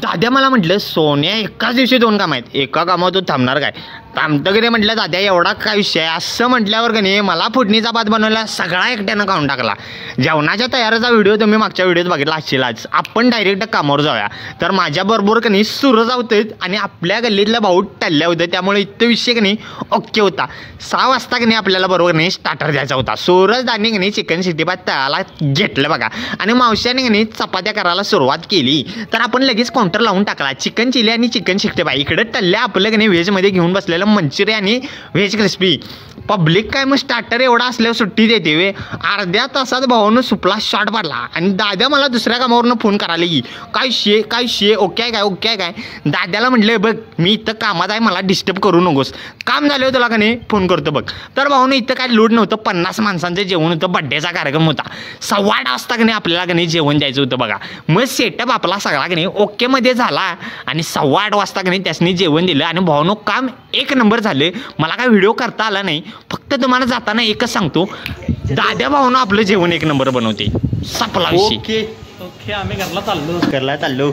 दाद्या मला म्हटलं सोन्या एकाच दिवशी 2 कामं आहेत, एका कामावर तू थांबणार काय? थांबतं की नाही म्हटलं. दाद्या एवढा काय विषय आहे असं म्हटल्यावर का नाही मला फोडणीचा भात बनवला सगळा एकट्यानं खाऊन टाकला. जेवणाच्या तयारीचा व्हिडिओ तुम्ही मागच्या व्हिडिओत बघितला असेलच. आपण डायरेक्ट कामावर जाऊया. तर माझ्याबरोबर का नाही सुरज होते आणि आपल्या गल्लीतला भाऊ टल्ल्या होतं, त्यामुळे इथं विषय का नाही ओके होता. 6 वाजता का नाही आपल्याला बरोबर नाही स्टार्टर द्यायचा होता. सूरज दाने का नाही चिकन सिटी भात तळाला घेतलं बघा आणि मावश्याने का नाही चपात्या करायला सुरुवात केली. तर आपण लगेच काउंटर लावून टाकला. चिकन चिली आणि चिकन 65 इकडे टल्ल्या आपलं का नाही व्हेजमध्ये घेऊन बसलेलं मंचुरियन आणि व्हेज क्रिस्पी. पब्लिक काय मग स्टार्टर एवढा असल्यावर सुट्टी देते वे. अर्ध्या तासात भावानं सुपला शॉट पाडला आणि दाद्या मला दुसऱ्या कामावरनं फोन करायला की काय शे ओके आहे काय. दाद्याला म्हटलं बघ मी इथं कामात आहे, मला डिस्टर्ब करू नकोस, काम झालं तुला का नाही फोन करतो बघ. तर भाऊनं इथं काय लोड नव्हतं, 50 माणसांचं जेवण होतं, बड्डेचा कार्यक्रम होता. 8:15 वाजता का नाही आपल्याला का नाही जेवण द्यायचं होतं बघा. मग सेटअप आपला सगळा का नाही ओकेमध्ये झाला आणि 8:15 वाजता का नाही त्यासनी जेवण दिलं आणि भाऊनं काम 1 नंबर झालं. मला काय व्हिडिओ करता आला नाही, फक्त तुम्हाला जाताना एकच सांगतो, दाद्या भाऊनं आपलं जेवण 1 नंबर बनवते. सपला विषय. ओके आम्ही घरला चाललो.